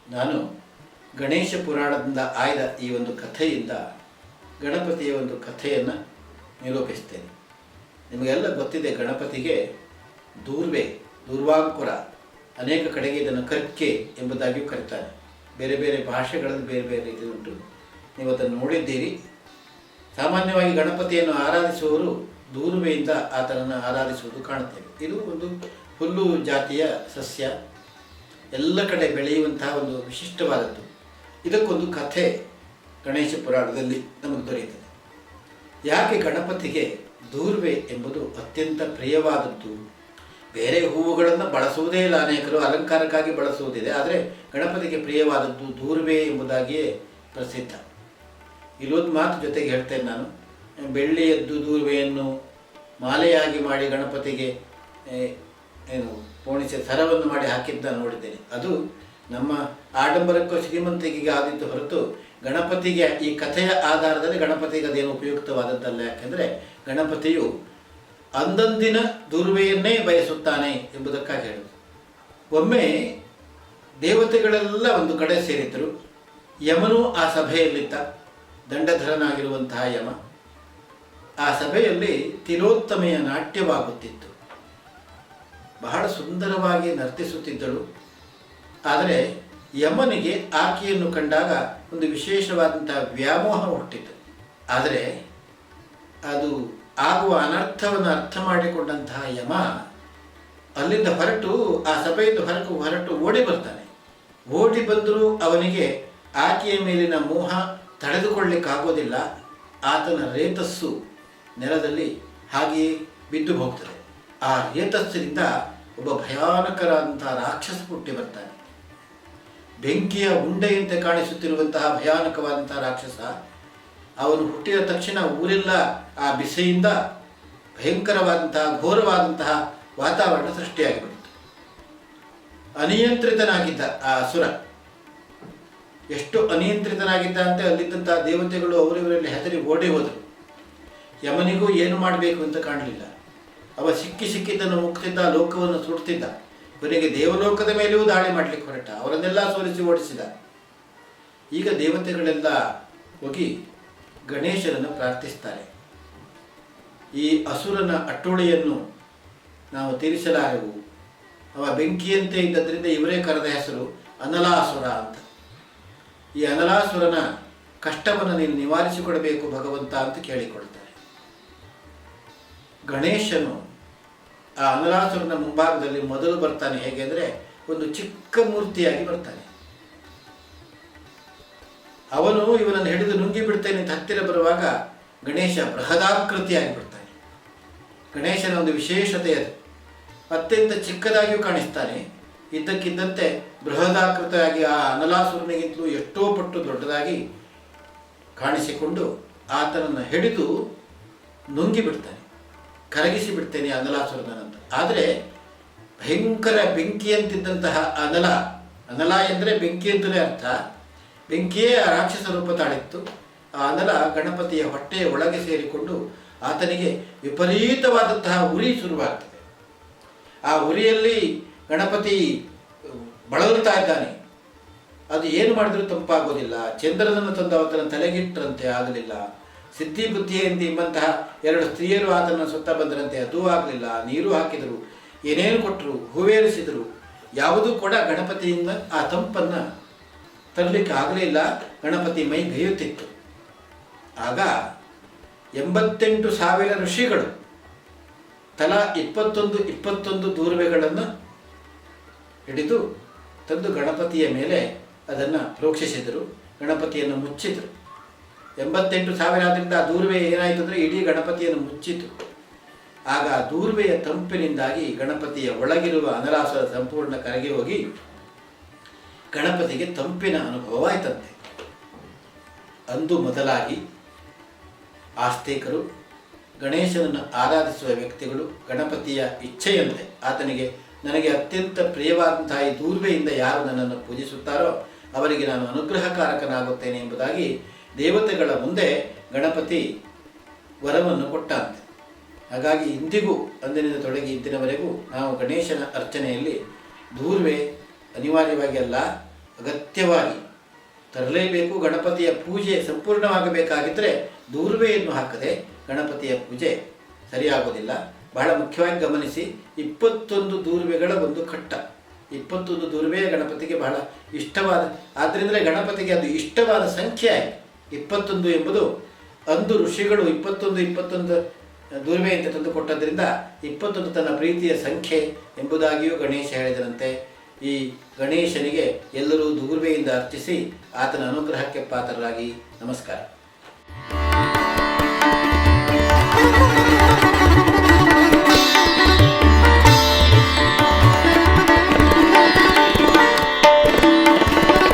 ನಾನು ಗಣೇಶ ಪುರಾಣದಿಂದ ಆಯ್ದ ಈ ಒಂದು ಕಥೆಯಿಂದ ಗಣಪತಿಯ ಒಂದು ಕಥೆಯನ್ನು ನಿರೂಪಿಸ್ತೇನೆ. ನಿಮಗೆಲ್ಲ ಗೊತ್ತಿದೆ, ಗಣಪತಿಗೆ ದೂರ್ವೆ, ದುರ್ವಾಂಕುರ, ಅನೇಕ ಕಡೆಗೆ ಇದನ್ನು ಕರ್ಕೆ ಎಂಬುದಾಗಿಯೂ ಕರೀತಾರೆ. ಬೇರೆ ಬೇರೆ ಭಾಷೆಗಳಲ್ಲಿ ಬೇರೆ ಬೇರೆ ರೀತಿ ಉಂಟು. ನೀವು ಅದನ್ನು ನೋಡಿದ್ದೀರಿ. ಸಾಮಾನ್ಯವಾಗಿ ಗಣಪತಿಯನ್ನು ಆರಾಧಿಸುವವರು ದೂರ್ವೆಯಿಂದ ಆತನನ್ನು ಆರಾಧಿಸುವುದು ಕಾಣುತ್ತೇವೆ. ಇದು ಒಂದು ಹುಲ್ಲು ಜಾತಿಯ ಸಸ್ಯ, ಎಲ್ಲ ಕಡೆ ಬೆಳೆಯುವಂತಹ ಒಂದು ವಿಶಿಷ್ಟವಾದದ್ದು. ಇದಕ್ಕೊಂದು ಕಥೆ ಗಣೇಶ ಪುರಾಣದಲ್ಲಿ ನಮಗೆ ದೊರೆಯುತ್ತದೆ. ಯಾಕೆ ಗಣಪತಿಗೆ ದೂರ್ವೆ ಎಂಬುದು ಅತ್ಯಂತ ಪ್ರಿಯವಾದದ್ದು? ಬೇರೆ ಹೂವುಗಳನ್ನು ಬಳಸುವುದೇ ಇಲ್ಲ, ಅನೇಕರು ಅಲಂಕಾರಕ್ಕಾಗಿ ಬಳಸುವುದಿದೆ. ಆದರೆ ಗಣಪತಿಗೆ ಪ್ರಿಯವಾದದ್ದು ದೂರ್ವೆ ಎಂಬುದಾಗಿಯೇ ಪ್ರಸಿದ್ಧ. ಇಲ್ಲೊಂದು ಮಾತು ಜೊತೆಗೆ ಹೇಳ್ತೇನೆ ನಾನು. ಬೆಳ್ಳಿಯದ್ದು ದೂರ್ವೆಯನ್ನು ಮಾಲೆಯಾಗಿ ಮಾಡಿ ಗಣಪತಿಗೆ ಪೋಣಿಸಿ ಸರವನ್ನು ಮಾಡಿ ಹಾಕಿದ್ದ ನೋಡಿದ್ದೇನೆ. ಅದು ನಮ್ಮ ಆಡಂಬರಕ್ಕೂ ಶ್ರೀಮಂತಿಕೆಗೆ ಆದಿತ್ತು ಹೊರತು ಗಣಪತಿಗೆ ಈ ಕಥೆಯ ಆಧಾರದಲ್ಲಿ ಗಣಪತಿಗೆ ಅದೇನು ಉಪಯುಕ್ತವಾದದ್ದಲ್ಲ. ಯಾಕೆಂದರೆ ಗಣಪತಿಯು ಅಂದಂದಿನ ದುರ್ವೆಯನ್ನೇ ಬಯಸುತ್ತಾನೆ ಎಂಬುದಕ್ಕಾಗಿ ಹೇಳುವುದು. ಒಮ್ಮೆ ದೇವತೆಗಳೆಲ್ಲ ಒಂದು ಕಡೆ ಸೇರಿದ್ದರು. ಯಮನು ಆ ಸಭೆಯಲ್ಲಿದ್ದ, ದಂಡಧರನಾಗಿರುವಂತಹ ಯಮ. ಆ ಸಭೆಯಲ್ಲಿ ತಿಲೋತ್ತಮೆಯ ನಾಟ್ಯವಾಗುತ್ತಿತ್ತು. ಬಹಳ ಸುಂದರವಾಗಿ ನರ್ತಿಸುತ್ತಿದ್ದಳು. ಆದರೆ ಯಮನಿಗೆ ಆಕೆಯನ್ನು ಕಂಡಾಗ ಒಂದು ವಿಶೇಷವಾದಂತಹ ವ್ಯಾಮೋಹ ಹುಟ್ಟಿತು. ಆದರೆ ಅದು ಆಗುವ ಅನರ್ಥವನ್ನು ಅರ್ಥ ಮಾಡಿಕೊಂಡಂತಹ ಯಮ ಅಲ್ಲಿಂದ ಹೊರಟು, ಆ ಸಭೆಯಿಂದ ಹೊರಟು ಓಡಿ ಬರ್ತಾನೆ. ಓಡಿ ಬಂದರೂ ಅವನಿಗೆ ಆಕೆಯ ಮೇಲಿನ ಮೋಹ ತಡೆದುಕೊಳ್ಳಿಕ್ಕಾಗೋದಿಲ್ಲ. ಆತನ ರೇತಸ್ಸು ನೆಲದಲ್ಲಿ ಹಾಗೆಯೇ ಬಿದ್ದು ಹೋಗ್ತದೆ. ಆ ರೇತಸ್ಸಿನಿಂದ ಒಬ್ಬ ಭಯಾನಕರಾದಂತಹ ರಾಕ್ಷಸ ಹುಟ್ಟಿ ಬರ್ತಾನೆ. ಬೆಂಕಿಯ ಉಂಡೆಯಂತೆ ಕಾಣಿಸುತ್ತಿರುವಂತಹ ಭಯಾನಕವಾದಂತಹ ರಾಕ್ಷಸ. ಅವನು ಹುಟ್ಟಿದ ತಕ್ಷಣ ಊರೆಲ್ಲ ಆ ಬಿಸಿಯಿಂದ ಭಯಂಕರವಾದಂತಹ ಘೋರವಾದಂತಹ ವಾತಾವರಣ ಸೃಷ್ಟಿಯಾಗಿಬಿಟ್ಟಿತು. ಅನಿಯಂತ್ರಿತನಾಗಿದ್ದ ಆ ಅಸುರ. ಎಷ್ಟು ಅನಿಯಂತ್ರಿತನಾಗಿದ್ದ ಅಂತ ಅಲ್ಲಿದ್ದಂತಹ ದೇವತೆಗಳು ಅವರಿವರಲ್ಲಿ ಹೆದರಿ ಓಡಿ ಹೋದರು. ಯಮನಿಗೂ ಏನು ಮಾಡಬೇಕು ಅಂತ ಕಾಣಲಿಲ್ಲ. ಅವ ಸಿಕ್ಕಿದ್ದನ್ನು ಮುಕ್ತಿದ್ದ, ಲೋಕವನ್ನು ಸುಡ್ತಿದ್ದ. ಕೊನೆಗೆ ದೇವಲೋಕದ ಮೇಲೆಯೂ ದಾಳಿ ಮಾಡಲಿಕ್ಕೆ ಹೊರಟ. ಅವರನ್ನೆಲ್ಲ ಸೋಲಿಸಿ ಓಡಿಸಿದ. ಈಗ ದೇವತೆಗಳೆಲ್ಲ ಹೋಗಿ ಗಣೇಶನನ್ನು ಪ್ರಾರ್ಥಿಸ್ತಾರೆ. ಈ ಅಸುರನ ಅಟ್ಟುಳಿಯನ್ನು ನಾವು ತೀರಿಸಲಾರೆವು. ಅವ ಬೆಂಕಿಯಂತೆ ಇದ್ದದ್ರಿಂದ ಇವರೇ ಕರೆದ ಹೆಸರು ಅನಲಾಸುರ ಅಂತ. ಈ ಅನಲಾಸುರನ ಕಷ್ಟವನ್ನು ನೀನು ನಿವಾರಿಸಿಕೊಡಬೇಕು ಭಗವಂತ ಅಂತ ಕೇಳಿಕೊಳ್ತಾರೆ. ಗಣೇಶನು ಆ ಅನಲಾಸುರನ ಮುಂಭಾಗದಲ್ಲಿ ಮೊದಲು ಬರ್ತಾನೆ. ಹೇಗೆ ಅಂದರೆ ಒಂದು ಚಿಕ್ಕ ಮೂರ್ತಿಯಾಗಿ ಬರ್ತಾನೆ. ಅವನು ಇವನನ್ನು ಹಿಡಿದು ನುಂಗಿ ಬಿಡ್ತೇನೆ ಅಂತ ಹತ್ತಿರ ಬರುವಾಗ ಗಣೇಶ ಬೃಹದಾಕೃತಿಯಾಗಿ ಬಿಡ್ತಾನೆ. ಗಣೇಶನ ಒಂದು ವಿಶೇಷತೆ ಅದು. ಅತ್ಯಂತ ಚಿಕ್ಕದಾಗಿಯೂ ಕಾಣಿಸ್ತಾನೆ. ಇದ್ದಕ್ಕಿದ್ದಂತೆ ಬೃಹದಾಕೃತಿಯಾಗಿ ಆ ಅನಲಾಸುರನಿಗಿಂತಲೂ ಎಷ್ಟೋ ಪಟ್ಟು ದೊಡ್ಡದಾಗಿ ಕಾಣಿಸಿಕೊಂಡು ಆತನನ್ನು ಹಿಡಿದು ನುಂಗಿ ಬಿಡ್ತಾನೆ, ಕರಗಿಸಿ ಬಿಡ್ತೇನೆ ಅನಲಾಸುರನಂತ. ಆದರೆ ಭಯಂಕರ ಬೆಂಕಿಯಂತಿದ್ದಂತಹ ಅನಲ ಎಂದರೆ ಬೆಂಕಿ ಅಂತಲೇ ಅರ್ಥ. ಬೆಂಕಿಯೇ ಆ ರಾಕ್ಷಸ ರೂಪ ತಾಳಿತ್ತು. ಆ ಅನಲ ಗಣಪತಿಯ ಹೊಟ್ಟೆಯ ಒಳಗೆ ಸೇರಿಕೊಂಡು ಆತನಿಗೆ ವಿಪರೀತವಾದಂತಹ ಉರಿ ಶುರುವಾಗ್ತದೆ. ಆ ಉರಿಯಲ್ಲಿ ಗಣಪತಿ ಬಳಲ್ತಾ ಇದ್ದಾನೆ. ಅದು ಏನು ಮಾಡಿದರೂ ತಂಪಾಗೋದಿಲ್ಲ. ಚಂದ್ರನನ್ನು ತಂದು ಆತನ ತಲೆಗಿಟ್ಟರಂತೆ ಆಗಲಿಲ್ಲ. ಸಿದ್ಧಿ ಬುದ್ಧಿಯಿಂದ ಎಂಬಂತಹ ಎರಡು ಸ್ತ್ರೀಯರು ಆತನ ಸುತ್ತ ಬಂದರಂತೆ, ಅದೂ ಆಗಲಿಲ್ಲ. ನೀರು ಹಾಕಿದರು, ಏನೇನು ಕೊಟ್ಟರು, ಹೂವೇರಿಸಿದರು, ಯಾವುದೂ ಕೂಡ ಗಣಪತಿಯಿಂದ ಆ ತಂಪನ್ನು ತರಲಿಕ್ಕೆ ಆಗಲಿಲ್ಲ. ಗಣಪತಿ ಮೈ ಬೇಯುತ್ತಿತ್ತು. ಆಗ 88,000 ಋಷಿಗಳು ತಲಾ 21 ದೂರ್ವೆಗಳನ್ನು ಹಿಡಿದು ತಂದು ಗಣಪತಿಯ ಮೇಲೆ ಅದನ್ನು ಪ್ರೋಕ್ಷಿಸಿದರು. ಗಣಪತಿಯನ್ನು ಮುಚ್ಚಿದರು. 88,000 ಆದ್ದರಿಂದ ಆ ದೂರ್ವೆ ಏನಾಯಿತು ಅಂದರೆ ಇಡೀ ಗಣಪತಿಯನ್ನು ಮುಚ್ಚಿತು. ಆಗ ಆ ದೂರ್ವೆಯ ತಂಪಿನಿಂದಾಗಿ ಗಣಪತಿಯ ಒಳಗಿರುವ ಅನಲಾಸುರ ಸಂಪೂರ್ಣ ಕರಗಿ ಹೋಗಿ ಗಣಪತಿಗೆ ತಂಪಿನ ಅನುಭವವಾಯಿತಂತೆ. ಅಂದು ಮೊದಲಾಗಿ ಆಸ್ತಿಕರು, ಗಣೇಶನನ್ನು ಆರಾಧಿಸುವ ವ್ಯಕ್ತಿಗಳು ಗಣಪತಿಯ ಇಚ್ಛೆಯಂತೆ ಆತನಿಗೆ ನನಗೆ ಅತ್ಯಂತ ಪ್ರಿಯವಾದಂತಹ ಈ ದೂರ್ವೆಯಿಂದ ಯಾರು ನನ್ನನ್ನು ಪೂಜಿಸುತ್ತಾರೋ ಅವರಿಗೆ ನಾನು ಅನುಗ್ರಹಕಾರಕನಾಗುತ್ತೇನೆ ಎಂಬುದಾಗಿ ದೇವತೆಗಳ ಮುಂದೆ ಗಣಪತಿ ವರವನ್ನು ಕೊಟ್ಟಂತೆ. ಹಾಗಾಗಿ ಇಂದಿಗೂ ಅಂದಿನಿಂದ ತೊಡಗಿ ಇಂದಿನವರೆಗೂ ನಾವು ಗಣೇಶನ ಅರ್ಚನೆಯಲ್ಲಿ ದೂರ್ವೆ ಅನಿವಾರ್ಯವಾಗಿ ಅಲ್ಲ, ಅಗತ್ಯವಾಗಿ ತರಲೇಬೇಕು. ಗಣಪತಿಯ ಪೂಜೆ ಸಂಪೂರ್ಣವಾಗಬೇಕಾಗಿದ್ದರೆ ದೂರ್ವೆಯನ್ನು ಹಾಕದೆ ಗಣಪತಿಯ ಪೂಜೆ ಸರಿಯಾಗೋದಿಲ್ಲ. ಬಹಳ ಮುಖ್ಯವಾಗಿ ಗಮನಿಸಿ, 21 ದೂರ್ವೆಗಳ ಒಂದು ಕಟ್ಟ. 21 ದೂರ್ವೆ ಗಣಪತಿಗೆ ಬಹಳ ಇಷ್ಟವಾದ, ಆದ್ದರಿಂದಲೇ ಗಣಪತಿಗೆ ಅದು ಇಷ್ಟವಾದ ಸಂಖ್ಯೆ ಆಯಿತು 21 ಎಂಬುದು. ಅಂದು ಋಷಿಗಳು 21 ದೂರ್ವೆ ಅಂತ ತಂದು ಕೊಟ್ಟದ್ದರಿಂದ 21 ತನ್ನ ಪ್ರೀತಿಯ ಸಂಖ್ಯೆ ಎಂಬುದಾಗಿಯೂ ಗಣೇಶ ಹೇಳಿದರಂತೆ. ಈ ಗಣೇಶನಿಗೆ ಎಲ್ಲರೂ ದೂರ್ವೆಯಿಂದ ಅರ್ಚಿಸಿ ಆತನ ಅನುಗ್ರಹಕ್ಕೆ ಪಾತ್ರರಾಗಿ. ನಮಸ್ಕಾರ.